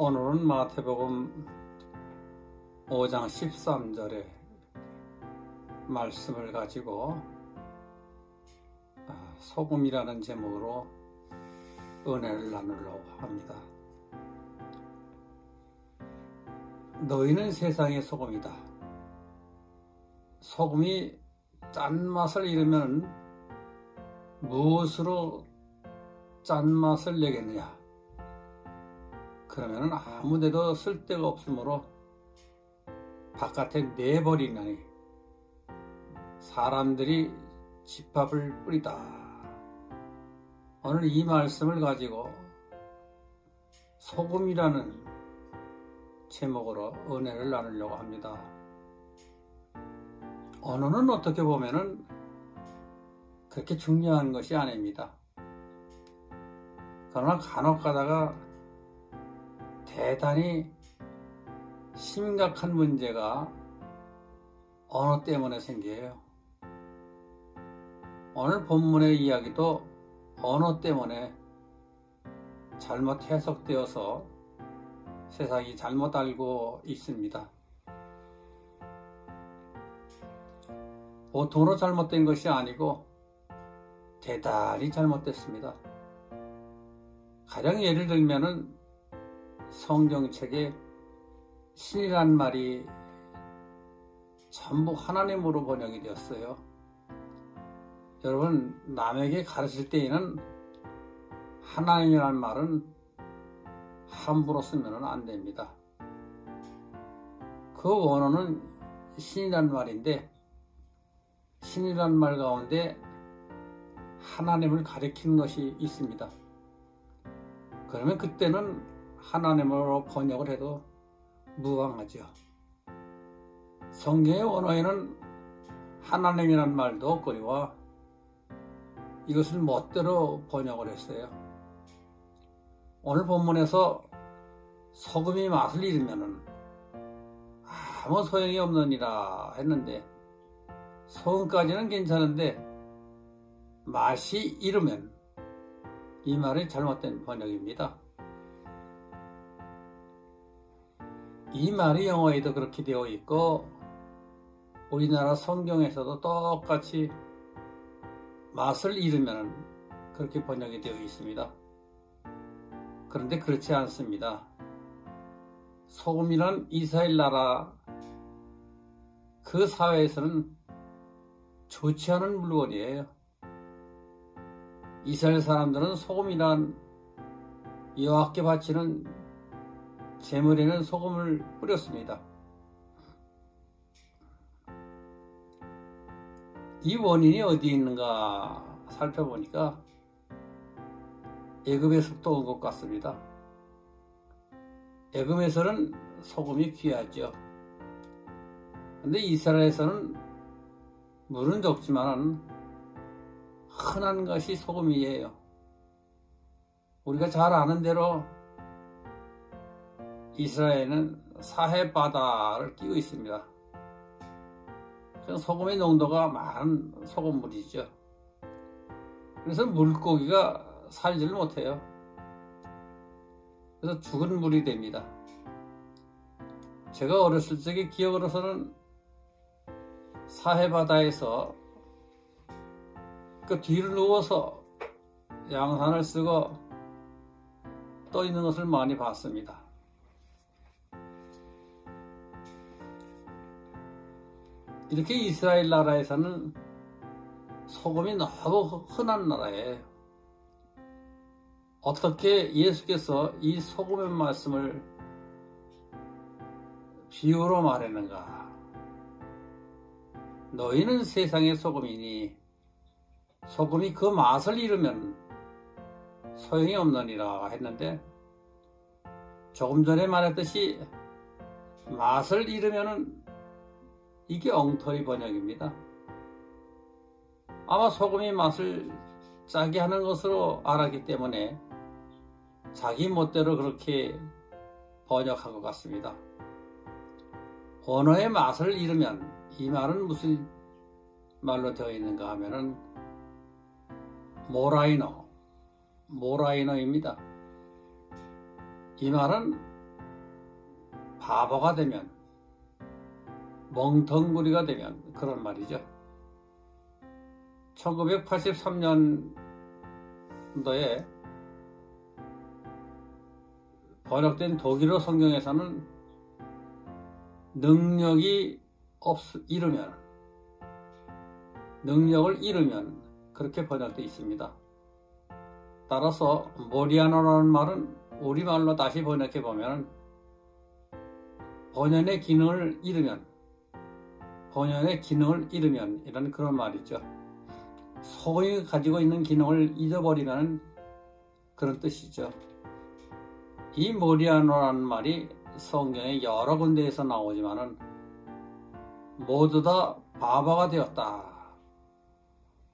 오늘은 마태복음 5장 13절의 말씀을 가지고 소금이라는 제목으로 은혜를 나누려고 합니다. 너희는 세상의 소금이다. 소금이 짠맛을 잃으면 무엇으로 짠맛을 내겠느냐? 그러면 아무데도 쓸데가 없으므로 바깥에 내버리나니 사람들이 집합을 뿌리다. 오늘 이 말씀을 가지고 소금이라는 제목으로 은혜를 나누려고 합니다. 언어는 어떻게 보면은 그렇게 중요한 것이 아닙니다. 그러나 간혹 가다가 대단히 심각한 문제가 언어 때문에 생겨요. 오늘 본문의 이야기도 언어 때문에 잘못 해석되어서 세상이 잘못 알고 있습니다. 보통으로 잘못된 것이 아니고 대단히 잘못됐습니다. 가령 예를 들면은 성경책에 신이란 말이 전부 하나님으로 번역이 되었어요. 여러분, 남에게 가르칠 때에는 하나님이란 말은 함부로 쓰면 안 됩니다. 그 원어는 신이란 말인데 신이란 말 가운데 하나님을 가리키는 것이 있습니다. 그러면 그때는 하나님으로 번역을 해도 무방하죠. 성경의 원어에는 하나님이란 말도 없거니와 이것을 멋대로 번역을 했어요. 오늘 본문에서 소금이 맛을 잃으면 아무 소용이 없느니라 했는데 소금까지는 괜찮은데 맛이 잃으면 이 말이 잘못된 번역입니다. 이 말이 영어에도 그렇게 되어 있고 우리나라 성경에서도 똑같이 맛을 잃으면 그렇게 번역이 되어 있습니다. 그런데 그렇지 않습니다. 소금이란 이스라엘 나라 그 사회에서는 좋지 않은 물건이에요. 이스라엘 사람들은 소금이란 여호와께 바치는 제물에는 소금을 뿌렸습니다. 이 원인이 어디에 있는가 살펴보니까 애굽에서부터 온 것 같습니다. 애굽에서는 소금이 귀하죠. 그런데 이스라엘에서는 물은 적지만 흔한 것이 소금이에요. 우리가 잘 아는 대로 이스라엘은 사해바다를 끼고 있습니다. 소금의 농도가 많은 소금물이죠. 그래서 물고기가 살지를 못해요. 그래서 죽은 물이 됩니다. 제가 어렸을 적에 기억으로서는 사해바다에서 그 뒤로 누워서 양산을 쓰고 떠 있는 것을 많이 봤습니다. 이렇게 이스라엘 나라에서는 소금이 너무 흔한 나라예요. 어떻게 예수께서 이 소금의 말씀을 비유로 말했는가? 너희는 세상의 소금이니 소금이 그 맛을 잃으면 소용이 없느니라 했는데 조금 전에 말했듯이 맛을 잃으면은 이게 엉터리 번역입니다. 아마 소금이 맛을 짜게 하는 것으로 알았기 때문에 자기 멋대로 그렇게 번역한 것 같습니다. 언어의 맛을 잃으면 이 말은 무슨 말로 되어 있는가 하면은 모라이너입니다. 이 말은 바보가 되면, 멍텅구리가 되면, 그런 말이죠. 1983년도에 번역된 독일어 성경에서는 능력을 잃으면 그렇게 번역되어 있습니다. 따라서 모리아노라는 말은 우리말로 다시 번역해 보면 본연의 기능을 잃으면 이런 그런 말이죠. 소금이 가지고 있는 기능을 잊어버리면 그런 뜻이죠. 이 모리아노라는 말이 성경에 여러 군데에서 나오지만은 모두 다 바보가 되었다,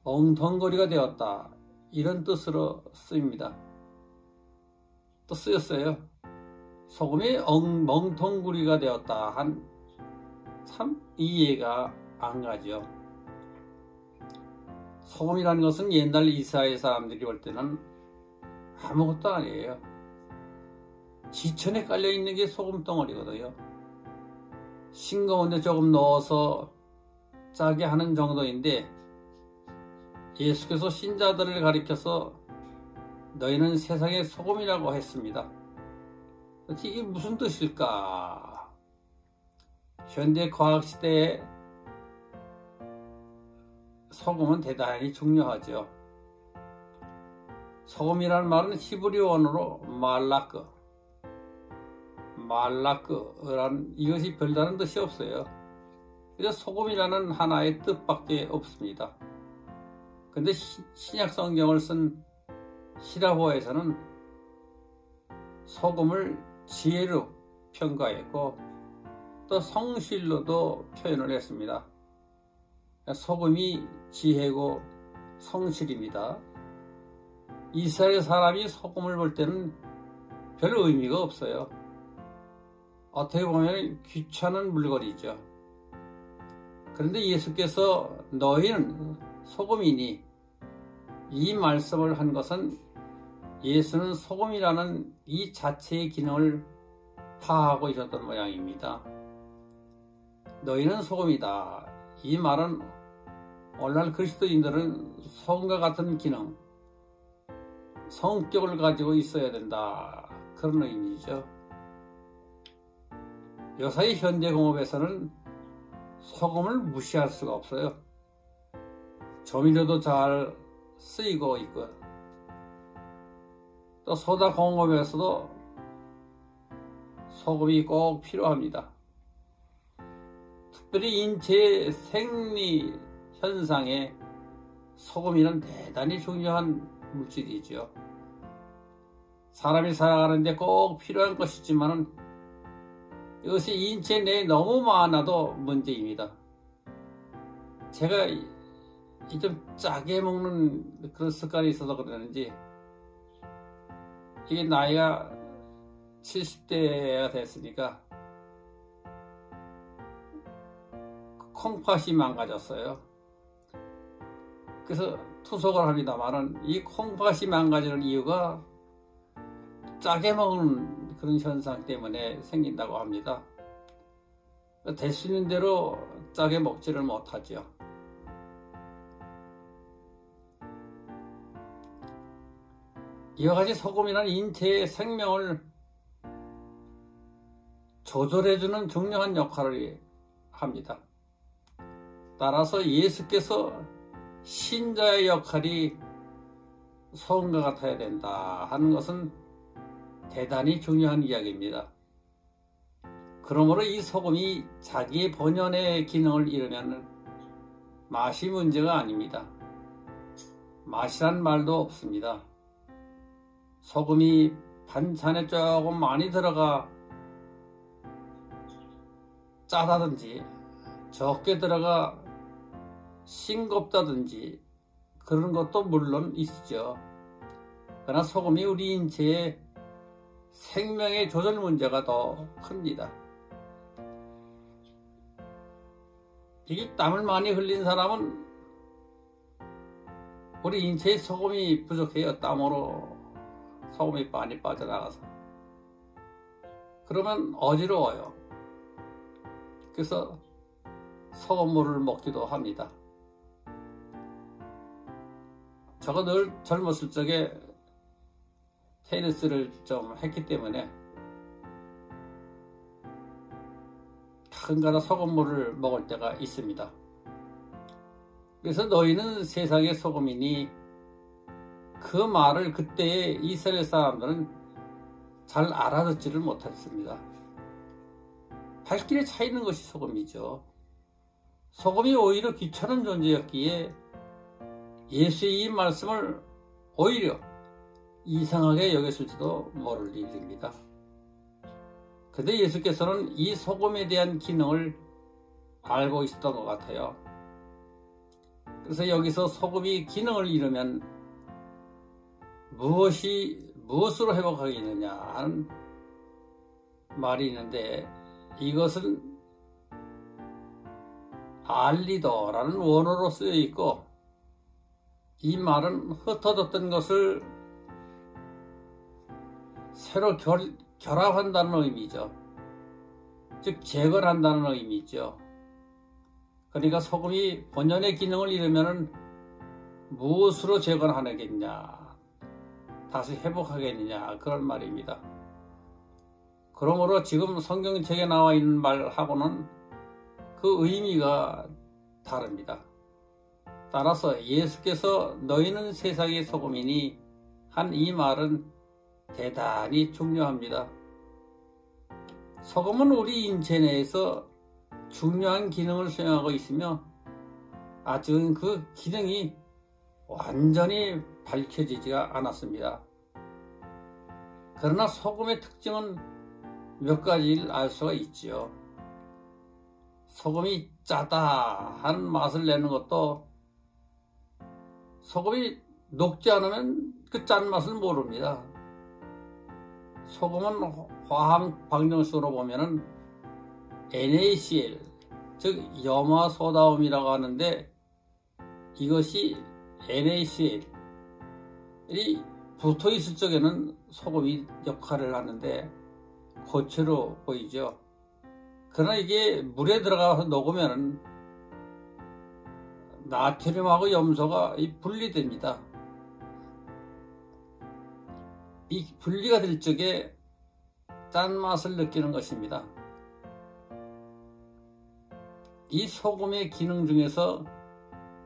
엉텅거리가 되었다, 이런 뜻으로 쓰입니다. 또 쓰였어요. 소금이 멍텅구리가 되었다 한 참 이해가 안 가죠. 소금이라는 것은 옛날 이스라엘 사람들이 볼 때는 아무것도 아니에요. 지천에 깔려있는 게 소금 덩어리거든요. 싱거운데 조금 넣어서 짜게 하는 정도인데, 예수께서 신자들을 가리켜서 너희는 세상의 소금이라고 했습니다. 이게 무슨 뜻일까? 현대 과학시대에 소금은 대단히 중요하죠. 소금이라는 말은 히브리 원어로 말라크라는, 이것이 별다른 뜻이 없어요. 그래서 소금이라는 하나의 뜻밖에 없습니다. 근데 신약 성경을 쓴 히라보에서는 소금을 지혜로 평가했고 또 성실로도 표현을 했습니다. 소금이 지혜고 성실입니다. 이스라엘 사람이 소금을 볼 때는 별 의미가 없어요. 어떻게 보면 귀찮은 물건이죠. 그런데 예수께서 너희는 소금이니, 이 말씀을 한 것은 예수는 소금이라는 이 자체의 기능을 파하고 있었던 모양입니다. 너희는 소금이다. 이 말은 오늘날 그리스도인들은 소금과 같은 기능, 성격을 가지고 있어야 된다, 그런 의미죠. 요사이 현대공업에서는 소금을 무시할 수가 없어요. 조미료도 잘 쓰이고 있고, 또 소다 공업에서도 소금이 꼭 필요합니다. 특별히 인체의 생리 현상에 소금이는 대단히 중요한 물질이죠. 사람이 살아가는데 꼭 필요한 것이지만 이것이 인체 내에 너무 많아도 문제입니다. 제가 좀 짜게 먹는 그런 습관이 있어서 그러는지 이게 나이가 70대가 됐으니까 콩팥이 망가졌어요. 그래서 투석을 합니다만은 이 콩팥이 망가지는 이유가 짜게 먹는 그런 현상 때문에 생긴다고 합니다. 될 수 있는 대로 짜게 먹지를 못하죠. 이와 같이 소금이란 인체의 생명을 조절해주는 중요한 역할을 합니다. 따라서 예수께서 신자의 역할이 소금과 같아야 된다 하는 것은 대단히 중요한 이야기입니다. 그러므로 이 소금이 자기의 본연의 기능을 잃으면 맛이 문제가 아닙니다. 맛이란 말도 없습니다. 소금이 반찬에 조금 많이 들어가 짜다든지 적게 들어가 싱겁다든지 그런 것도 물론 있죠. 그러나 소금이 우리 인체의 생명의 조절 문제가 더 큽니다. 이게 땀을 많이 흘린 사람은 우리 인체에 소금이 부족해요. 땀으로 소금이 많이 빠져나가서. 그러면 어지러워요. 그래서 소금물을 먹기도 합니다. 저가 늘 젊었을 적에 테니스를 좀 했기 때문에 가끔가다 소금물을 먹을 때가 있습니다. 그래서 너희는 세상의 소금이니 그 말을 그때의 이스라엘 사람들은 잘 알아듣지를 못했습니다. 발길에 차 있는 것이 소금이죠. 소금이 오히려 귀찮은 존재였기에 예수의 이 말씀을 오히려 이상하게 여겼을지도 모를 일입니다. 근데 예수께서는 이 소금에 대한 기능을 알고 있었던 것 같아요. 그래서 여기서 소금이 기능을 잃으면 무엇으로 회복하겠느냐 하는 말이 있는데, 이것은 알리도라는 원어로 쓰여 있고, 이 말은 흩어졌던 것을 새로 결합한다는 의미죠. 즉 재건한다는 의미죠. 그러니까 소금이 본연의 기능을 잃으면 무엇으로 재건하겠냐, 다시 회복하겠느냐, 그런 말입니다. 그러므로 지금 성경책에 나와 있는 말하고는 그 의미가 다릅니다. 따라서 예수께서 너희는 세상의 소금이니 한 이 말은 대단히 중요합니다. 소금은 우리 인체 내에서 중요한 기능을 수행하고 있으며 아직은 그 기능이 완전히 밝혀지지가 않았습니다. 그러나 소금의 특징은 몇 가지를 알 수가 있지요. 소금이 짜다 하는 맛을 내는 것도, 소금이 녹지 않으면 그 짠맛을 모릅니다. 소금은 화학 방정식으로 보면은 NaCl, 즉 염화소다음이라고 하는데, 이것이 NaCl이 붙어 있을 적에는 소금이 역할을 하는데 고체로 보이죠. 그러나 이게 물에 들어가서 녹으면 나트륨하고 염소가 분리됩니다. 이 분리가 될 적에 짠맛을 느끼는 것입니다. 이 소금의 기능 중에서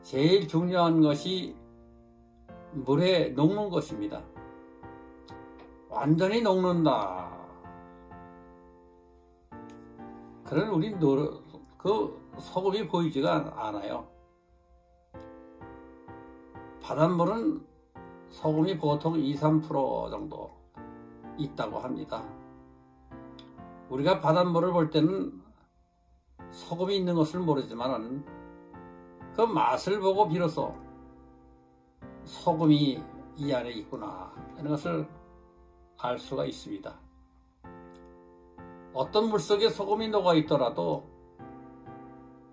제일 중요한 것이 물에 녹는 것입니다. 완전히 녹는다. 그런 우리 그 소금이 보이지가 않아요. 바닷물은 소금이 보통 2~3% 정도 있다고 합니다. 우리가 바닷물을 볼 때는 소금이 있는 것을 모르지만 그 맛을 보고 비로소 소금이 이 안에 있구나 하는 것을 알 수가 있습니다. 어떤 물속에 소금이 녹아 있더라도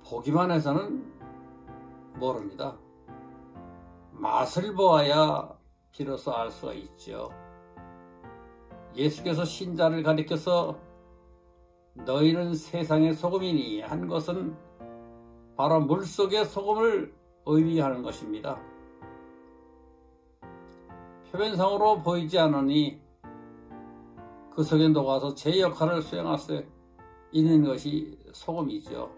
보기만 해서는 모릅니다. 맛을 보아야 비로소 알 수가 있죠. 예수께서 신자를 가리켜서 너희는 세상의 소금이니 한 것은 바로 물속의 소금을 의미하는 것입니다. 표면상으로 보이지 않으니 그 속에 녹아서 제 역할을 수행할 수 있는 것이 소금이죠.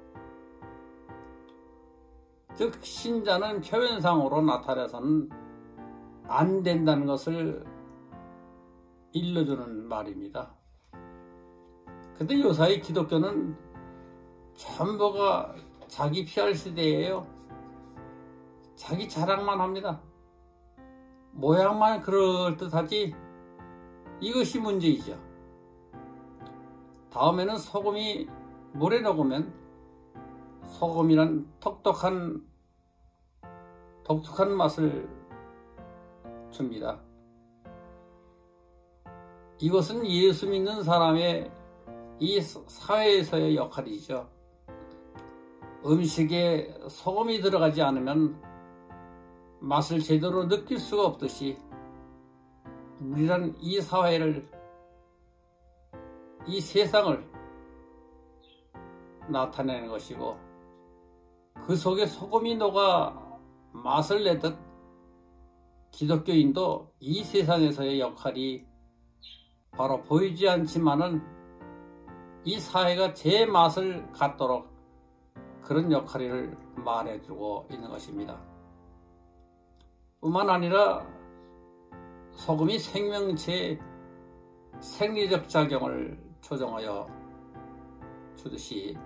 즉 신자는 표면상으로 나타내서는 안 된다는 것을 일러주는 말입니다. 근데 요사이 기독교는 전부가 자기 PR 시대예요. 자기 자랑만 합니다. 모양만 그럴듯하지 이것이 문제이죠. 다음에는 소금이 물에 녹으면 소금이란 독특한 맛을 줍니다. 이것은 예수 믿는 사람의 이 사회에서의 역할이죠. 음식에 소금이 들어가지 않으면 맛을 제대로 느낄 수가 없듯이 우리란 이 사회를, 이 세상을 나타내는 것이고, 그 속에 소금이 녹아 맛을 내듯 기독교인도 이 세상에서의 역할이 바로 보이지 않지만은 이 사회가 제 맛을 갖도록 그런 역할을 말해주고 있는 것입니다. 뿐만 아니라 소금이 생명체의 생리적 작용을 조정하여 주듯이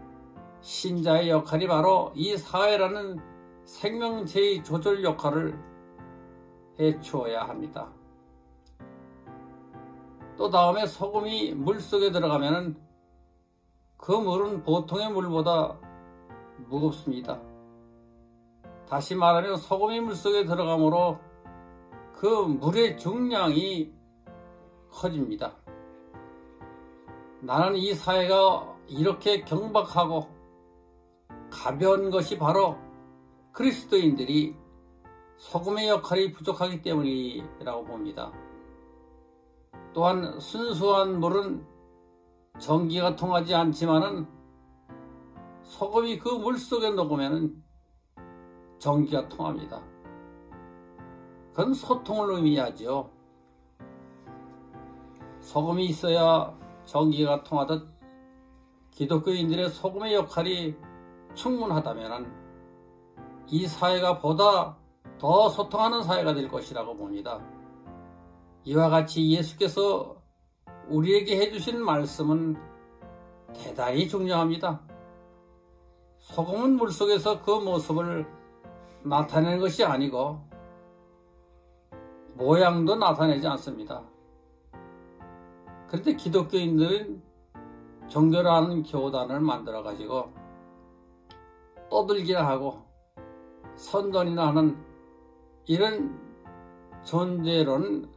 신자의 역할이 바로 이 사회라는 생명체의 조절 역할을 해주어야 합니다. 또 다음에 소금이 물속에 들어가면 그 물은 보통의 물보다 무겁습니다. 다시 말하면 소금이 물속에 들어가므로 그 물의 중량이 커집니다. 나는 이 사회가 이렇게 경박하고 가벼운 것이 바로 그리스도인들이 소금의 역할이 부족하기 때문이라고 봅니다. 또한 순수한 물은 전기가 통하지 않지만은 소금이 그 물속에 녹으면 전기가 통합니다. 그건 소통을 의미하죠. 소금이 있어야 전기가 통하듯 기독교인들의 소금의 역할이 충분하다면 이 사회가 보다 더 소통하는 사회가 될 것이라고 봅니다. 이와 같이 예수께서 우리에게 해주신 말씀은 대단히 중요합니다. 소금은 물속에서 그 모습을 나타내는 것이 아니고 모양도 나타내지 않습니다. 그런데 기독교인들은 종교라는 교단을 만들어 가지고 떠들기나 하고 선전이나 하는 이런 존재로는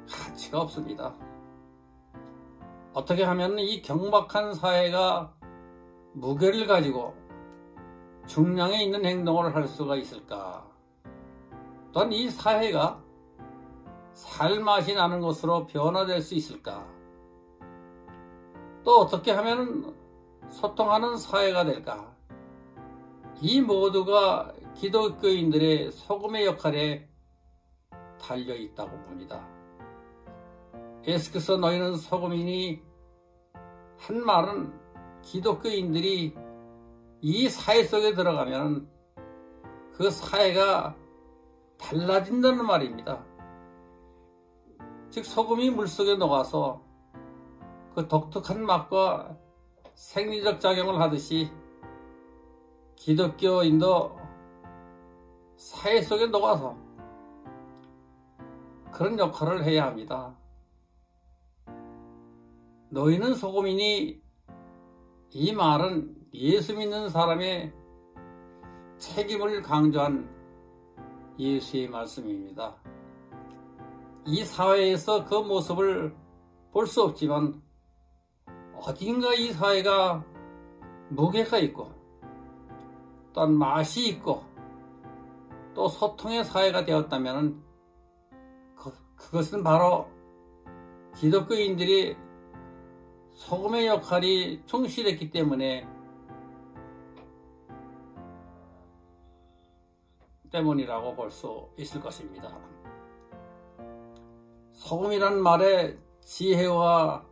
가치가 없습니다. 어떻게 하면 이 경박한 사회가 무게를 가지고 중량에 있는 행동을 할 수가 있을까? 또한 이 사회가 살맛이 나는 것으로 변화될 수 있을까? 또 어떻게 하면 소통하는 사회가 될까? 이 모두가 기독교인들의 소금의 역할에 달려있다고 봅니다. 예수께서 너희는 소금이니 한 말은 기독교인들이 이 사회 속에 들어가면 그 사회가 달라진다는 말입니다. 즉 소금이 물속에 녹아서 그 독특한 맛과 생리적 작용을 하듯이 기독교인도 사회 속에 녹아서 그런 역할을 해야 합니다. 너희는 소금이니 이 말은 예수 믿는 사람의 책임을 강조한 예수의 말씀입니다. 이 사회에서 그 모습을 볼 수 없지만 어딘가 이 사회가 무게가 있고 또한 맛이 있고 또 소통의 사회가 되었다면 그것은 바로 기독교인들이 소금의 역할이 충실했기 때문이라고 볼 수 있을 것입니다. 소금이라는 말에 지혜와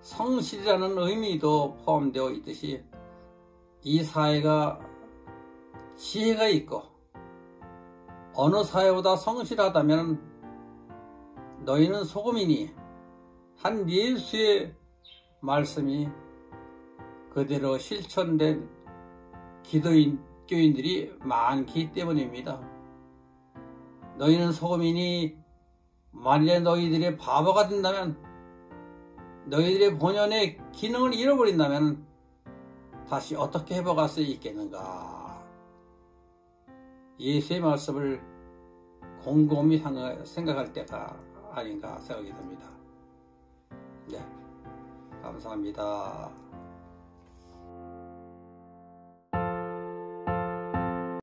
성실이라는 의미도 포함되어 있듯이 이 사회가 지혜가 있고 어느 사회보다 성실하다면 너희는 소금이니 한 예수의 말씀이 그대로 실천된 기독교인들이 많기 때문입니다. 너희는 소금이니 만일에 너희들의 바보가 된다면 너희들의 본연의 기능을 잃어버린다면 다시 어떻게 회복할 수 있겠는가? 예수의 말씀을 곰곰이 생각할 때가 아닌가 생각이 듭니다. 네, 감사합니다.